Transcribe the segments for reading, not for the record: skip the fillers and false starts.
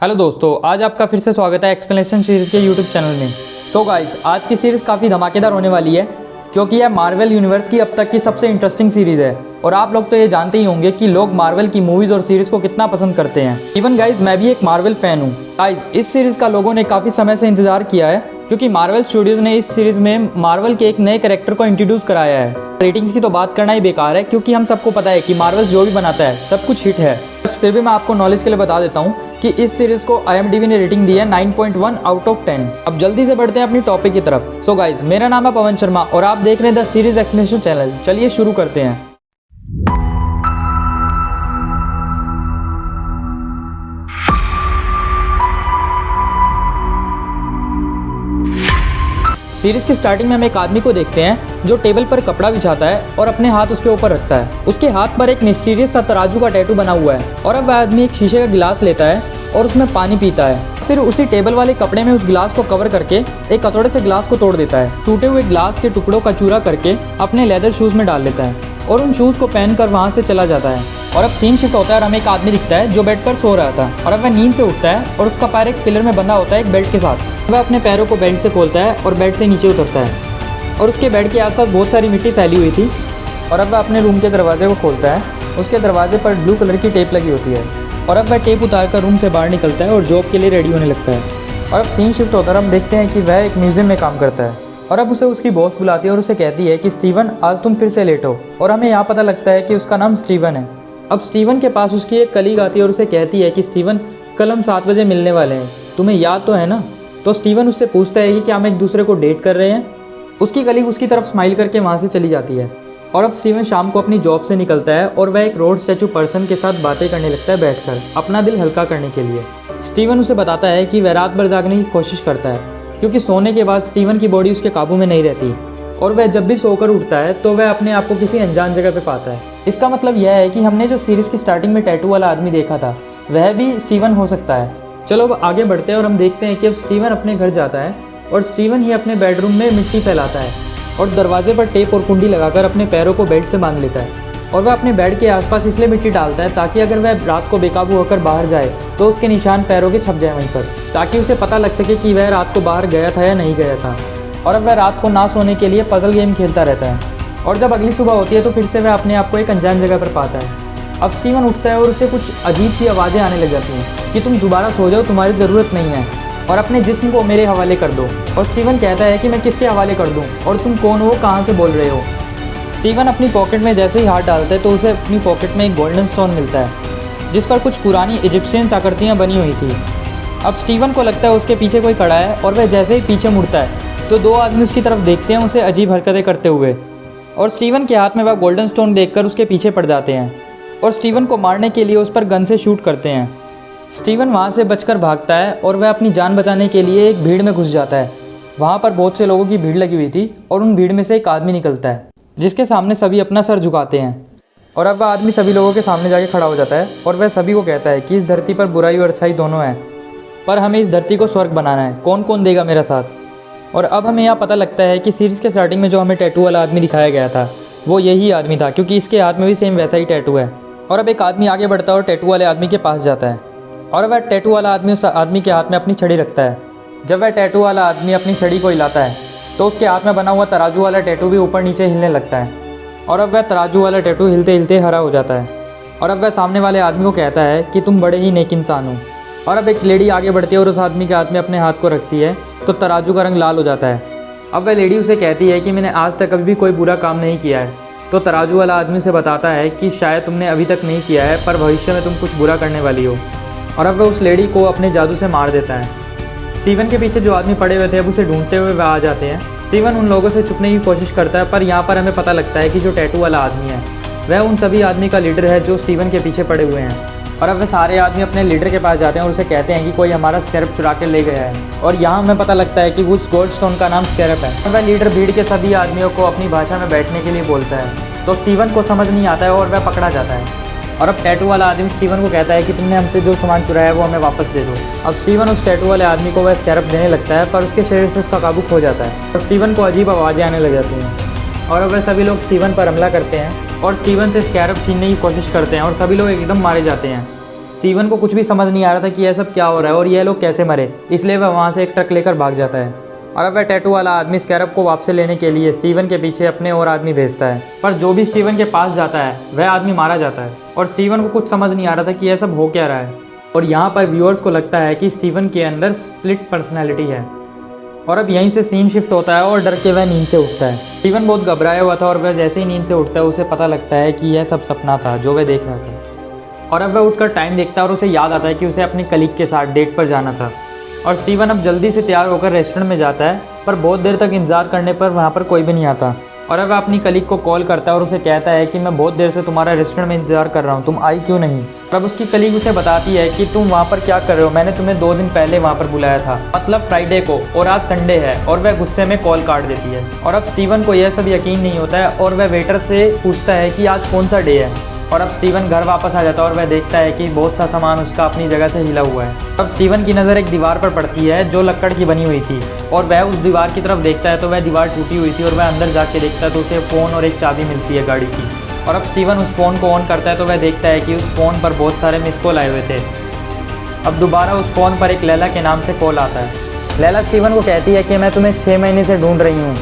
Hello दोस्तों, आज आपका फिर से स्वागत है एक्सप्लेनेशन सीरीज़ के यूट्यूब चैनल में। सो गाइस, आज की सीरीज़ काफ़ी धमाकेदार होने वाली है क्योंकि यह मार्वल यूनिवर्स की अब तक की सबसे इंटरेस्टिंग सीरीज़ है। और आप लोग तो ये जानते ही होंगे कि लोग मार्वल की मूवीज़ और सीरीज़ को कितना पसंद करते हैं। इवन गाइस, मैं भी एक मार्वल फ़ैन हूँ। गाइस, इस सीरीज़ का लोगों ने काफ़ी समय से इंतजार किया है क्योंकि मार्वल स्टूडियोज़ ने इस सीरीज़ में मार्वल के एक नए कैरेक्टर को इंट्रोड्यूस कराया है। रेटिंग्स की तो बात करना ही बेकार है क्योंकि हम सबको पता है कि मार्वल जो भी बनाता है सब कुछ हिट है। फिर भी मैं आपको नॉलेज के लिए बता देता हूँ कि इस सीरीज को IMDb ने रेटिंग दी है 9.1 आउट ऑफ 10। अब जल्दी से बढ़ते हैं अपनी टॉपिक की तरफ। सो गाइज, मेरा नाम है पवन शर्मा और आप देख रहे हैं द सीरीज एक्सप्लेनेशन चैनल। चलिए शुरू करते हैं। सीरीज की स्टार्टिंग में हम एक आदमी को देखते हैं जो टेबल पर कपड़ा बिछाता है और अपने हाथ उसके ऊपर रखता है। उसके हाथ पर एक मिस्टीरियस सा तराजू का टैटू बना हुआ है और अब वह आदमी एक शीशे का गिलास लेता है और उसमें पानी पीता है। फिर उसी टेबल वाले कपड़े में उस गिलास को कवर करके एक हथौड़े से गिलास को तोड़ देता है। टूटे हुए गिलास के टुकड़ों का चूरा करके अपने लेदर शूज में डाल लेता है और उन शूज को पहनकर वहाँ से चला जाता है। और अब सीन शिफ्ट होता है और हमें एक आदमी दिखता है जो बेड पर सो रहा था और अब वह नींद से उठता है और उसका पैर एक पिलर में बंधा होता है एक बेल्ट के साथ। वह अपने पैरों को बेल्ट से खोलता है और बेड से नीचे उतरता है और उसके बेड के आसपास बहुत सारी मिट्टी फैली हुई थी। और अब वह अपने रूम के दरवाजे को खोलता है। उसके दरवाजे पर ब्लू कलर की टेप लगी होती है और अब वह टेप उतारकर रूम से बाहर निकलता है और जॉब के लिए रेडी होने लगता है। और अब सीन शिफ्ट होता है, हम देखते हैं कि वह एक म्यूजियम में काम करता है और अब उसे उसकी बॉस बुलाती है और उसे कहती है कि स्टीवन, आज तुम फिर से लेट हो। और हमें यहाँ पता लगता है कि उसका नाम स्टीवन है। अब स्टीवन के पास उसकी एक कलीग आती है और उसे कहती है कि स्टीवन, कल हम 7 बजे मिलने वाले हैं, तुम्हें याद तो है ना। तो स्टीवन उससे पूछता है कि क्या हम एक दूसरे को डेट कर रहे हैं। उसकी कलीग उसकी तरफ स्माइल करके वहाँ से चली जाती है। और अब स्टीवन शाम को अपनी जॉब से निकलता है और वह एक रोड स्टैचू पर्सन के साथ बातें करने लगता है बैठकर, अपना दिल हल्का करने के लिए। स्टीवन उसे बताता है कि वह रात भर जागने की कोशिश करता है क्योंकि सोने के बाद स्टीवन की बॉडी उसके काबू में नहीं रहती और वह जब भी सोकर उठता है तो वह अपने आप को किसी अनजान जगह पर पाता है। इसका मतलब यह है कि हमने जो सीरीज़ की स्टार्टिंग में टैटू वाला आदमी देखा था वह भी स्टीवन हो सकता है। चलो अब आगे बढ़ते हैं और हम देखते हैं कि अब स्टीवन अपने घर जाता है और स्टीवन ही अपने बेडरूम में मिट्टी फैलाता है और दरवाजे पर टेप और कुंडी लगाकर अपने पैरों को बेड से बांध लेता है। और वह अपने बेड के आसपास इसलिए मिट्टी डालता है ताकि अगर वह रात को बेकाबू होकर बाहर जाए तो उसके निशान पैरों के छप जाए वहीं पर, ताकि उसे पता लग सके कि वह रात को बाहर गया था या नहीं गया था। और अब वह रात को ना सोने के लिए पजल गेम खेलता रहता है और जब अगली सुबह होती है तो फिर से वह अपने आप को एक अनजान जगह पर पाता है। अब स्टीवन उठता है और उसे कुछ अजीब सी आवाज़ें आने लग जाती हैं कि तुम दोबारा सो जाओ, तुम्हारी ज़रूरत नहीं है और अपने जिस्म को मेरे हवाले कर दो। और स्टीवन कहता है कि मैं किसके हवाले कर दूं और तुम कौन हो, कहाँ से बोल रहे हो। स्टीवन अपनी पॉकेट में जैसे ही हाथ डालता है तो उसे अपनी पॉकेट में एक गोल्डन स्टोन मिलता है जिस पर कुछ पुरानी इजिप्शियन आकृतियाँ बनी हुई थी। अब स्टीवन को लगता है उसके पीछे कोई खड़ा है और वह जैसे ही पीछे मुड़ता है तो 2 आदमी उसकी तरफ देखते हैं उसे अजीब हरकतें करते हुए और स्टीवन के हाथ में वह गोल्डन स्टोन देखकर उसके पीछे पड़ जाते हैं और स्टीवन को मारने के लिए उस पर गन से शूट करते हैं। स्टीवन वहाँ से बचकर भागता है और वह अपनी जान बचाने के लिए एक भीड़ में घुस जाता है। वहाँ पर बहुत से लोगों की भीड़ लगी हुई थी और उन भीड़ में से एक आदमी निकलता है जिसके सामने सभी अपना सर झुकाते हैं। और अब वह आदमी सभी लोगों के सामने जाके खड़ा हो जाता है और वह सभी को कहता है कि इस धरती पर बुराई और अच्छाई दोनों है, पर हमें इस धरती को स्वर्ग बनाना है, कौन कौन देगा मेरा साथ। और अब हमें यहाँ पता लगता है कि सीरीज़ के स्टार्टिंग में जो हमें टैटू वाला आदमी दिखाया गया था वो यही आदमी था क्योंकि इसके हाथ में भी सेम वैसा ही टैटू है। और अब एक आदमी आगे बढ़ता है और टैटू वाले आदमी के पास जाता है और वह टैटू वाला आदमी उस आदमी के हाथ में अपनी छड़ी रखता है। जब वह टैटू वाला आदमी अपनी छड़ी को हिलाता है तो उसके हाथ में बना हुआ तराजू वाला टैटू भी ऊपर नीचे हिलने लगता है और अब वह तराजू वाला टैटू हिलते हिलते हरा हो जाता है। और अब वह सामने वाले आदमी को कहता है कि तुम बड़े ही नेक इंसान हो। और अब एक लेडी आगे बढ़ती है और उस आदमी के हाथ में अपने हाथ को रखती है तो तराजू का रंग लाल हो जाता है। अब वह लेडी उसे कहती है कि मैंने आज तक कभी भी कोई बुरा काम नहीं किया है। तो तराजू वाला आदमी उसे बताता है कि शायद तुमने अभी तक नहीं किया है पर भविष्य में तुम कुछ बुरा करने वाली हो। और अब वह उस लेडी को अपने जादू से मार देता है। स्टीवन के पीछे जो आदमी पड़े हुए थे अब उसे ढूंढते हुए वह आ जाते हैं। स्टीवन उन लोगों से छुपने की कोशिश करता है पर यहाँ पर हमें पता लगता है कि जो टैटू वाला आदमी है वह उन सभी आदमी का लीडर है जो स्टीवन के पीछे पड़े हुए हैं। और अब वह सारे आदमी अपने लीडर के पास जाते हैं और उसे कहते हैं कि कोई हमारा स्कैरप चुरा के ले गया है। और यहाँ हमें पता लगता है कि उस गोल्ड स्टोन का नाम स्कैरप है। और वह लीडर भीड़ के सभी आदमियों को अपनी भाषा में बैठने के लिए बोलता है तो स्टीवन को समझ नहीं आता है और वह पकड़ा जाता है। और अब टैटू वाला आदमी स्टीवन को कहता है कि तुमने हमसे जो सामान चुराया है वो हमें वापस दे दो। अब स्टीवन उस टैटू वाले आदमी को वह स्कैरप देने लगता है पर उसके शरीर से उसका काबू खो जाता है और स्टीवन को अजीब आवाज़ें आने लग जाती हैं। और अब वह सभी लोग स्टीवन पर हमला करते हैं और स्टीवन से स्कैरप छीनने की कोशिश करते हैं और सभी लोग एकदम मारे जाते हैं। स्टीवन को कुछ भी समझ नहीं आ रहा था कि यह सब क्या हो रहा है और ये लोग कैसे मरे, इसलिए वह वहाँ से एक ट्रक लेकर भाग जाता है। और अब वह टैटू वाला आदमी स्कैरब को वापस लेने के लिए स्टीवन के पीछे अपने और आदमी भेजता है, पर जो भी स्टीवन के पास जाता है वह आदमी मारा जाता है और स्टीवन को कुछ समझ नहीं आ रहा था कि यह सब हो क्या रहा है। और यहाँ पर व्यूअर्स को लगता है कि स्टीवन के अंदर स्प्लिट पर्सनैलिटी है। और अब यहीं से सीन शिफ्ट होता है और डर के वह नींद से उठता है। स्टीवन बहुत घबराया हुआ था और वह जैसे ही नींद से उठता है उसे पता लगता है कि यह सब सपना था जो वह देख रहा था। और अब वह उठकर टाइम देखता है और उसे याद आता है कि उसे अपने कलीग के साथ डेट पर जाना था। और स्टीवन अब जल्दी से तैयार होकर रेस्टोरेंट में जाता है, पर बहुत देर तक इंतजार करने पर वहाँ पर कोई भी नहीं आता। और अब वह अपनी कलीग को कॉल करता है और उसे कहता है कि मैं बहुत देर से तुम्हारा रेस्टोरेंट में इंतजार कर रहा हूँ, तुम आई क्यों नहीं। तब उसकी कलीग उसे बताती है कि तुम वहाँ पर क्या कर रहे हो, मैंने तुम्हें 2 दिन पहले वहाँ पर बुलाया था, मतलब फ्राइडे को, और आज संडे है। और वह गुस्से में कॉल काट देती है। और अब स्टीवन को यह सब यकीन नहीं होता है और वह वेटर से पूछता है कि आज कौन सा डे है। और अब स्टीवन घर वापस आ जाता है और वह देखता है कि बहुत सा सामान उसका अपनी जगह से हिला हुआ है। तब स्टीवन की नज़र एक दीवार पर पड़ती है जो लकड़ की बनी हुई थी और वह उस दीवार की तरफ देखता है तो वह दीवार टूटी हुई थी और वह अंदर जाके देखता है तो उसे फ़ोन और एक चाबी मिलती है गाड़ी की। और अब स्टीवन उस फ़ोन को ऑन करता है तो वह देखता है कि उस फ़ोन पर बहुत सारे मिस कॉल आए हुए थे। अब दोबारा उस फ़ोन पर एक लैला के नाम से कॉल आता है। लैला स्टीवन को कहती है कि मैं तुम्हें 6 महीने से ढूंढ रही हूँ,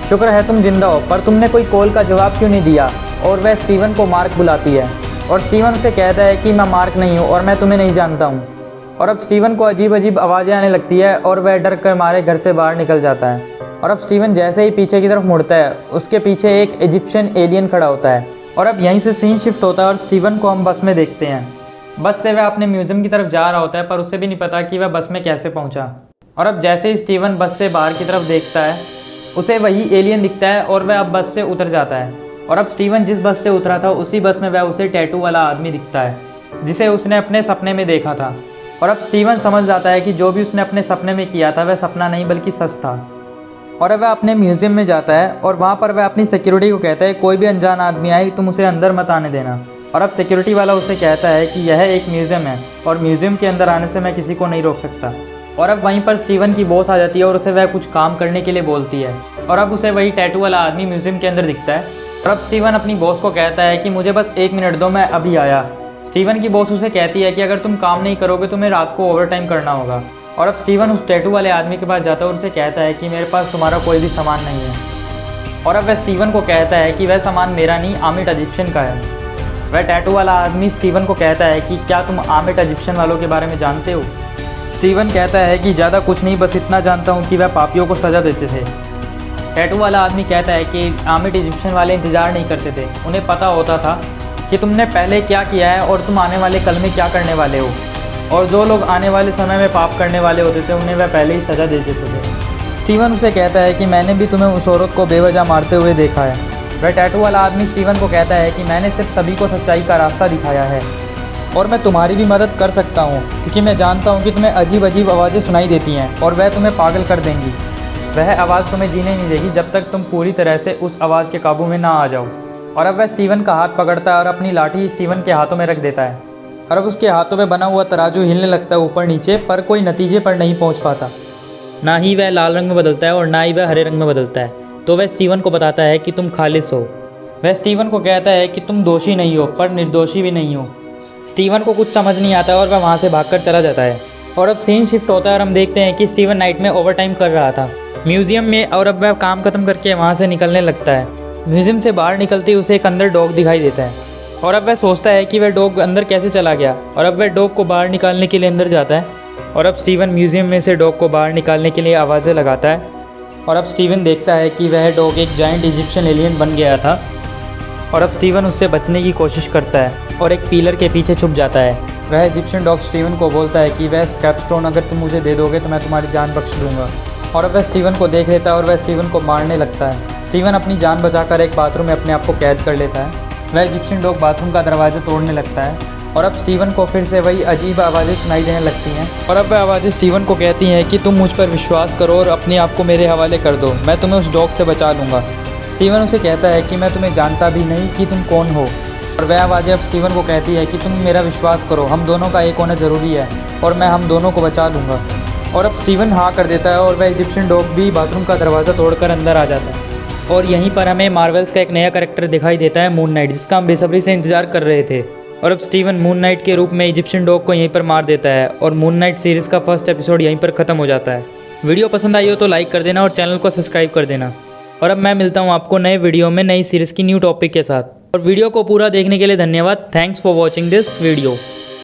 शुक्र है तुम जिंदा हो, पर तुमने कोई कॉल का जवाब क्यों नहीं दिया। और वह स्टीवन को मार्क बुलाती है और स्टीवन उसे कहता है कि मैं मार्क नहीं हूँ और मैं तुम्हें नहीं जानता हूँ। और अब स्टीवन को अजीब अजीब आवाज़ें आने लगती है और वह डर कर मारे घर से बाहर निकल जाता है। और अब स्टीवन जैसे ही पीछे की तरफ मुड़ता है उसके पीछे एक इजिप्शियन एलियन खड़ा होता है। और अब यहीं से सीन शिफ्ट होता है और स्टीवन को हम बस में देखते हैं। बस से वह अपने म्यूज़ियम की तरफ जा रहा होता है, पर उसे भी नहीं पता कि वह बस में कैसे पहुँचा। और अब जैसे ही स्टीवन बस से बाहर की तरफ देखता है उसे वही एलियन दिखता है और वह अब बस से उतर जाता है। और अब स्टीवन जिस बस से उतरा था उसी बस में वह उसे टैटू वाला आदमी दिखता है जिसे उसने अपने सपने में देखा था। और अब स्टीवन समझ जाता है कि जो भी उसने अपने सपने में किया था वह सपना नहीं बल्कि सच था। और अब वह अपने म्यूज़ियम में जाता है और वहाँ पर वह अपनी सिक्योरिटी को कहता है कोई भी अनजान आदमी आए तुम उसे अंदर मत आने देना। और अब सिक्योरिटी वाला उसे कहता है कि यह एक म्यूज़ियम है और म्यूज़ियम के अंदर आने से मैं किसी को नहीं रोक सकता। और अब वहीं पर स्टीवन की बॉस आ जाती है और उसे वह कुछ काम करने के लिए बोलती है। और अब उसे वही टैटू वाला आदमी म्यूज़ियम के अंदर दिखता है। और अब स्टीवन अपनी बॉस को कहता है कि मुझे बस 1 मिनट दो, मैं अभी आया। स्टीवन की बॉस उसे कहती है कि अगर तुम काम नहीं करोगे तो तुम्हें रात को ओवरटाइम करना होगा। और अब स्टीवन उस टैटू वाले आदमी के पास जाता है और उसे कहता है कि मेरे पास तुम्हारा कोई भी सामान नहीं है। और अब वह स्टीवन को कहता है कि वह सामान मेरा नहीं, आमिट इजिप्शियन का है। वह टैटू वाला आदमी स्टीवन को कहता है कि क्या तुम आमिट इजिप्शियन वालों के बारे में जानते हो। स्टीवन कहता है कि ज़्यादा कुछ नहीं, बस इतना जानता हूँ कि वह पापियों को सज़ा देते थे। टैटू वाला आदमी कहता है कि आमिट इजिप्शियन वाले इंतज़ार नहीं करते थे, उन्हें पता होता था कि तुमने पहले क्या किया है और तुम आने वाले कल में क्या करने वाले हो। और जो लोग आने वाले समय में पाप करने वाले होते थे उन्हें वह पहले ही सज़ा दे देते थे। स्टीवन उसे कहता है कि मैंने भी तुम्हें उस औरत को बेवजह मारते हुए देखा है। वह टैटू वाला आदमी स्टीवन को कहता है कि मैंने सिर्फ सभी को सच्चाई का रास्ता दिखाया है और मैं तुम्हारी भी मदद कर सकता हूँ, क्योंकि मैं जानता हूँ कि तुम्हें अजीब अजीब आवाज़ें सुनाई देती हैं और वह तुम्हें पागल कर देंगी। वह आवाज़ तुम्हें जीने नहीं देगी जब तक तुम पूरी तरह से उस आवाज़ के काबू में ना आ जाओ। और अब वह स्टीवन का हाथ पकड़ता है और अपनी लाठी स्टीवन के हाथों में रख देता है। और अब उसके हाथों में बना हुआ तराजू हिलने लगता है ऊपर नीचे, पर कोई नतीजे पर नहीं पहुँच पाता। ना ही वह लाल रंग में बदलता है और ना ही वह हरे रंग में बदलता है। तो वह स्टीवन को बताता है कि तुम खालिस हो। वह स्टीवन को कहता है कि तुम दोषी नहीं हो पर निर्दोषी भी नहीं हो। स्टीवन को कुछ समझ नहीं आता और वह वहाँ से भागकर चला जाता है। और अब सीन शिफ्ट होता है और हम देखते हैं कि स्टीवन नाइट में ओवरटाइम कर रहा था म्यूज़ियम में, और अब वह काम ख़त्म करके वहाँ से निकलने लगता है। म्यूज़ियम से बाहर निकलते ही उसे एक अंदर डॉग दिखाई देता है और अब वह सोचता है कि वह डॉग अंदर कैसे चला गया। और अब वह डॉग को बाहर निकालने के लिए अंदर जाता है। और अब स्टीवन म्यूज़ियम में से डॉग को बाहर निकालने के लिए आवाज़ें लगाता है। और अब स्टीवन देखता है कि वह डॉग एक जायंट इजिप्शियन एलियन बन गया था। और अब स्टीवन उससे बचने की कोशिश करता है और एक पिलर के पीछे छुप जाता है। वह इजिप्शियन डॉग स्टीवन को बोलता है कि वह कैपस्टोन अगर तुम मुझे दे दोगे तो मैं तुम्हारी जान बख्श दूंगा। और अब वह स्टीवन को देख लेता है और वह स्टीवन को मारने लगता है। स्टीवन अपनी जान बचाकर एक बाथरूम में अपने आप को कैद कर लेता है। वह इजिप्शियन डॉग बाथरूम का दरवाज़ा तोड़ने लगता है और अब स्टीवन को फिर से वही अजीब आवाज़ें सुनाई देने लगती हैं। और अब वह आवाज़ें स्टीवन को कहती हैं कि तुम मुझ पर विश्वास करो और अपने आप को मेरे हवाले कर दो, मैं तुम्हें उस डॉग से बचा लूँगा। स्टीवन उसे कहता है कि मैं तुम्हें जानता भी नहीं कि तुम कौन हो। और वह आवाज़ें अब स्टीवन को कहती है कि तुम मेरा विश्वास करो, हम दोनों का एक होना ज़रूरी है और मैं हम दोनों को बचा लूँगा। और अब स्टीवन हाँ कर देता है और वह इजिप्शियन डॉग भी बाथरूम का दरवाज़ा तोड़कर अंदर आ जाता है। और यहीं पर हमें मार्वल्स का एक नया कैरेक्टर दिखाई देता है, मून नाइट, जिसका हम बेसब्री से इंतज़ार कर रहे थे। और अब स्टीवन मून नाइट के रूप में इजिप्शियन डॉग को यहीं पर मार देता है और मून नाइट सीरीज़ का फर्स्ट एपिसोड यहीं पर ख़त्म हो जाता है। वीडियो पसंद आई हो तो लाइक कर देना और चैनल को सब्सक्राइब कर देना। और अब मैं मिलता हूँ आपको नए वीडियो में नई सीरीज़ की न्यू टॉपिक के साथ। और वीडियो को पूरा देखने के लिए धन्यवाद। Thanks for watching this video.